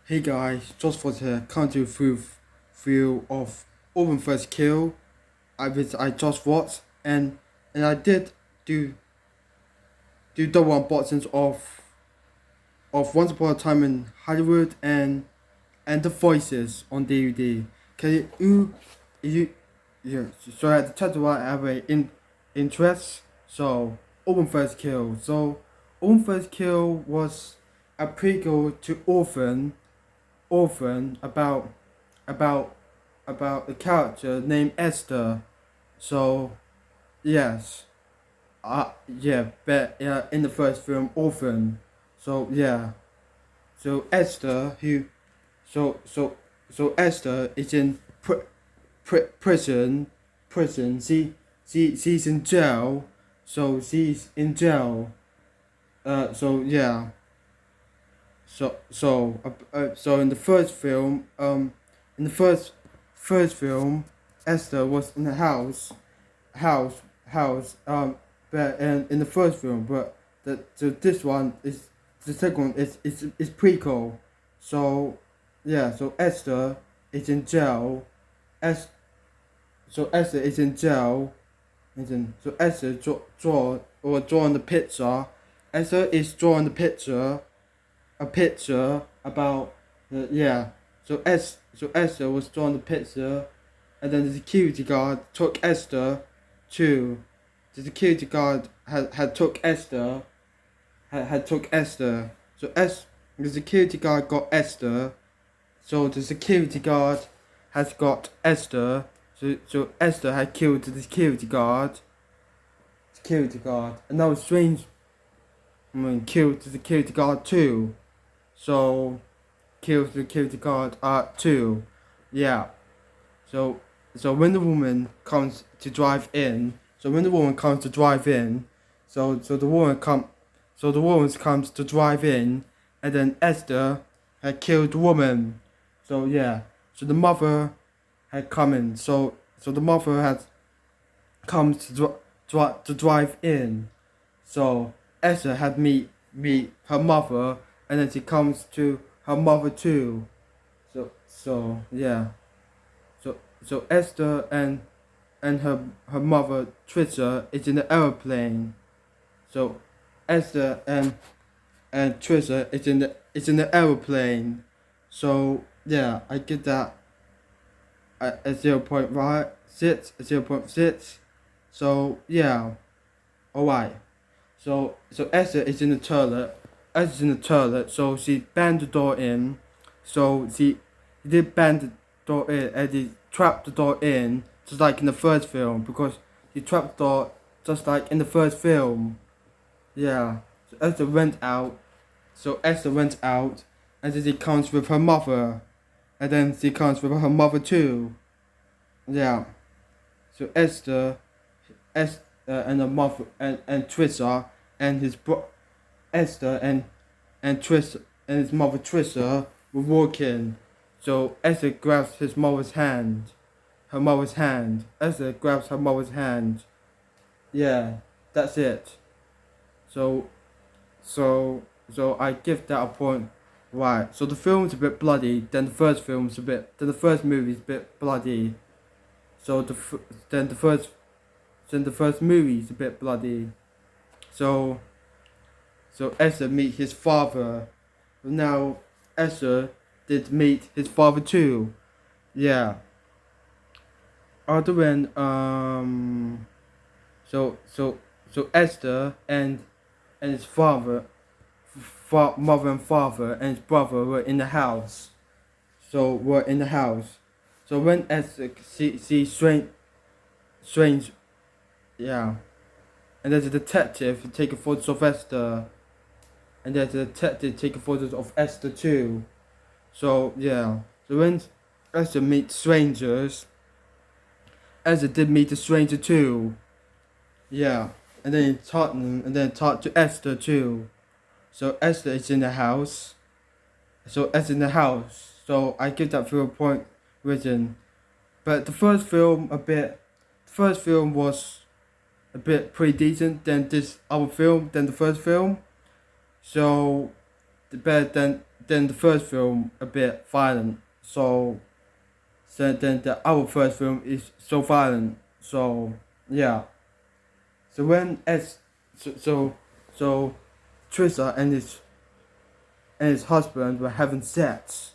Hey guys, just for the country through of Orphan first kill. I just watched and I did do double unboxings of Once Upon a Time in Hollywood and The Voices on DVD. Can you yeah, so I had to chat to what I have a interest. So Orphan first kill. So Orphan first kill was a prequel to Orphan about about a character named Esther. So yes, yeah, but in the first film, Orphan. So yeah, so Esther who, so so so Esther is in prison. She's in jail. So she's in jail. So yeah. So in the first film, in the first film, Esther was in the house, house. But in the first film, but so this one is the second one is prequel. So yeah, so Esther is in jail. Es, so Esther is in jail. So Esther drawing the picture. Esther is drawing the picture a picture about yeah. So Esther was drawing the picture, and then the security guard took Esther to. The security guard had took Esther had took Esther. The security guard got Esther. So the security guard has got Esther. So Esther had killed the security guard. And that was strange. I mean, killed the security guard too. So kills the security guard too. Yeah. So when the woman comes to drive in, so when the woman comes to drive in, so the woman comes to drive in, and then Esther had killed the woman. So yeah. So the mother had come in. So the mother had comes to drive in. So Esther had meet her mother, and then she comes to her mother too. So yeah. So Esther and her mother Trisha is in the airplane. So Esther and Trisha is in the airplane. So yeah, I get that at 0.6, 0.6. So yeah, alright. So Esther is in the toilet. Esther's in the toilet, so she banged the door in. So she did bang the door in, and he trapped the door in, just like in the first film, because he trapped the door just like in the first film. Yeah. So Esther went out. And then she comes with her mother, and then she comes with her mother too. Yeah. So Esther and her mother and Trisha and his Esther and Trisha and his mother Trisha were walking. So Esther grabs his mother's hand, her mother's hand. Esther grabs her mother's hand. Yeah, that's it. So so I give that a point. Right. So the film's a bit bloody. Then the first movie's a bit bloody. So then the first movie's a bit bloody. So Esther meet his father. Now Esther did meet his father too. Yeah. Other than so so so Esther and his mother and father and his brother were in the house. So when Esther see strange, yeah, and there's a detective taking photos of Esther, and there's a detective taking photos of Esther too. So yeah, so when Esther meets strangers, Esther did meet a stranger too. Yeah, and then he taught them, and then taught to Esther too. So Esther is in the house. So Esther in the house. So I give that 0 point written. But the first film was a bit pretty decent than this other film, than the first film. So better than the first film, a bit violent. So then the our first film is so violent. So yeah. So when S so Trisha and his husband were having sex.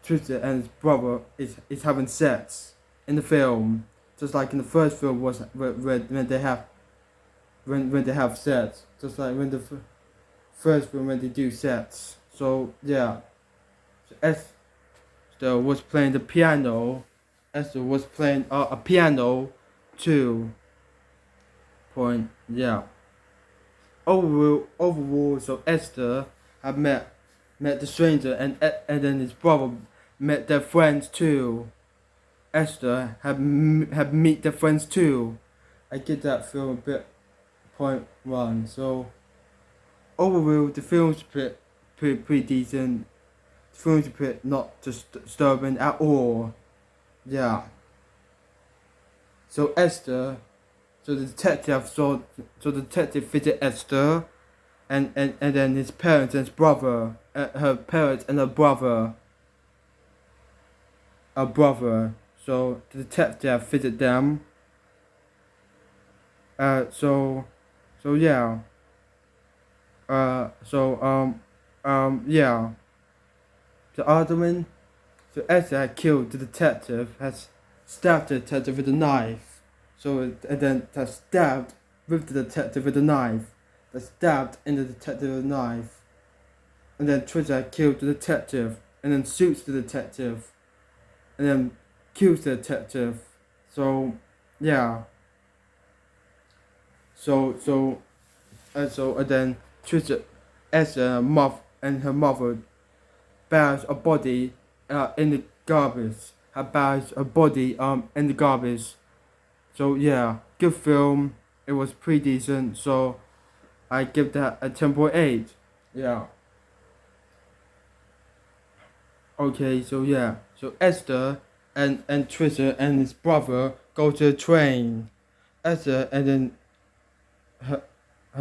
Trisha and his brother is having sex in the film, just like in the first film was when they have sex, just like when the first film when they do sex. So yeah, so Esther was playing the piano. Esther was playing a piano too. Point yeah. Overall, so Esther had met the stranger and then his brother met their friends too. Esther had meet their friends too. I get that film a bit .1. So overall, the film's pretty decent. The film's pretty not disturbing at all. Yeah. So Esther, so the detective visited Esther, and then his parents and his brother, her parents and her brother. So the detective visited them. So yeah. Yeah. The Alderman, so Esther had killed the detective, has stabbed the detective with a knife. So and then has stabbed with the detective with a knife. That stabbed in the detective with a knife. And then Trisha killed the detective, and then shoots the detective, and then kills the detective. So yeah. And then Trisha, Esther, and her mother buries a body in the garbage. Her buries a body in the garbage. So yeah, good film. It was pretty decent. So I give that a 10.8. Yeah. Okay. So yeah. So Esther and Trisha and his brother go to a train. Esther and then her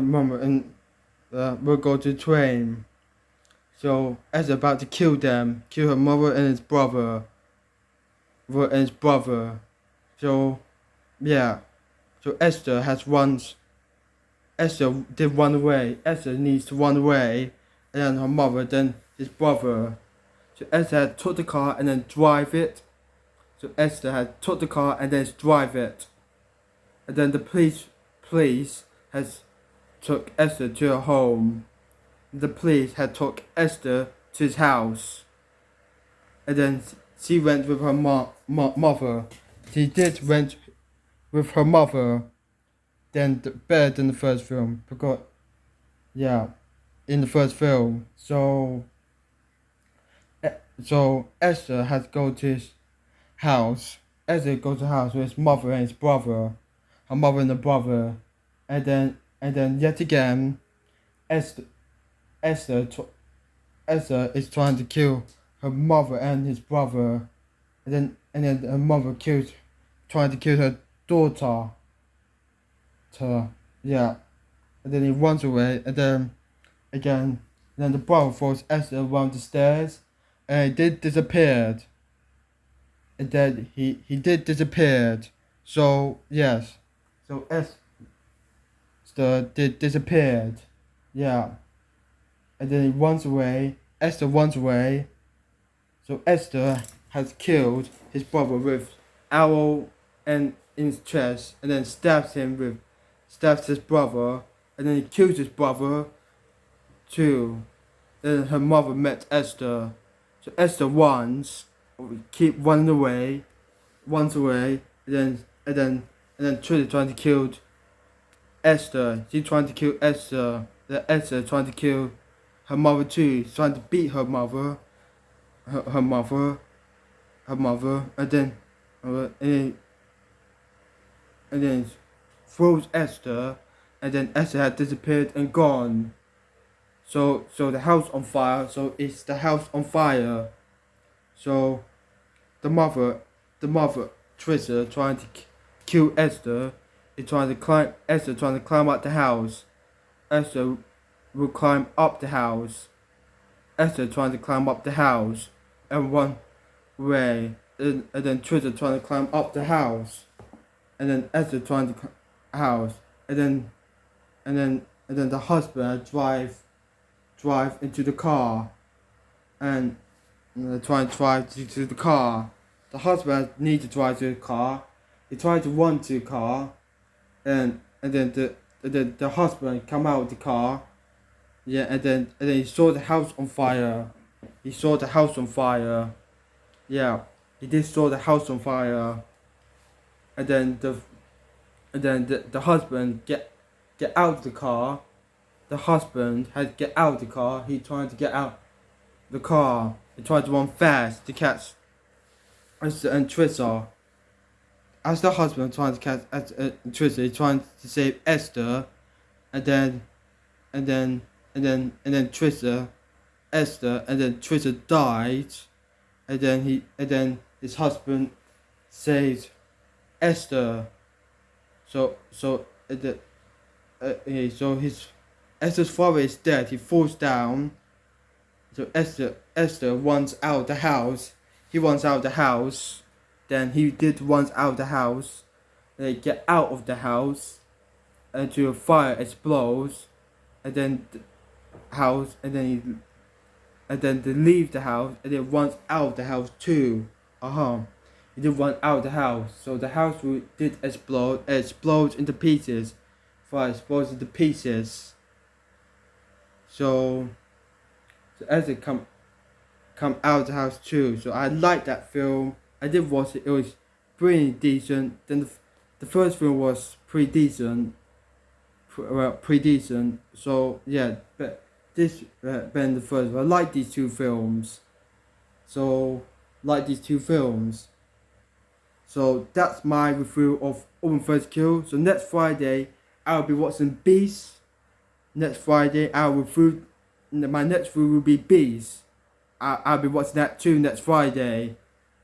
mama and will go to the train. So Esther about to kill them, kill her mother and his brother. So yeah. So Esther did run away. Esther needs to run away, and then her mother, then his brother. So Esther had took the car and then drive it. So Esther had took the car and then drive it. And then the police has took Esther to her home. The police had took Esther to his house. And then she went with her mother. She did went with her mother. Then better than the first film. Because yeah, in the first film. So Esther has to go to his house. Esther goes to the house with his mother and his brother, her mother and the brother, and then yet again, Esther Esther Esther is trying to kill her mother and his brother, and then her mother trying to kill her daughter. Yeah, and then he runs away, and then again, then the brother follows Esther around the stairs, and he did disappeared. And then he did disappeared. So yes, so Esther did disappeared. Yeah, and then he runs away. Esther runs away. So Esther has killed his brother with arrow and in his chest, and then stabs his brother, and then he kills his brother too. Then her mother met Esther. So Esther runs, keep running away, runs away, and then Trinity trying to kill Esther. She's trying to kill Esther. Then Esther trying to kill her mother too. She's trying to beat her mother, her mother, and then throws Esther, and then Esther had disappeared and gone. So the house on fire. So it's the house on fire. So the mother, Trisha, trying to kill Esther, is trying to climb. Esther trying to climb up the house. Esther will climb up the house. Esther trying to climb up the house, and one way, and then Twitter trying to climb up the house, and then Esther trying to house, and then the husband drive into the car, and trying to drive to the car. The husband need to drive to the car. He tried to run to the car, and then the husband come out of the car. Yeah, and then he saw the house on fire. He saw the house on fire. Yeah, he did saw the house on fire. And then the husband get out of the car. The husband had to get out of the car. He tried to get out the car. He tried to run fast to catch Esther and Trisha. As the husband trying to catch Esther and Trisha, he trying to save Esther, and then Trisha, Esther, and then Trisha died, and then his husband saved Esther. So his Esther's father is dead. He falls down. So Esther runs out of the house. He runs out of the house. Then he did runs out of the house. They get out of the house, until a fire explodes, and then the house, and then they leave the house, and then runs out of the house too. He did run out of the house, so the house did explode. It explodes into pieces. Fire explodes into pieces. So Esther come out of the house too. So I liked that film. I did watch it. It was pretty decent. Then the first film was pretty decent. Pretty decent. So yeah, but this better than the first one. I like these two films. So So that's my review of Orphan First Kill. So next Friday I'll be watching Beast. Next Friday my next review will be Beast. I'll be watching that too next Friday.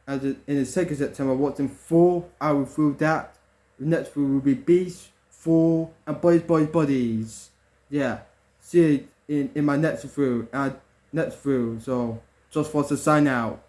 And in the 2nd September, watching 4. I will review that. The next review will be Beast, 4, and Bodies. Yeah. See you in my next review. So just for to sign out.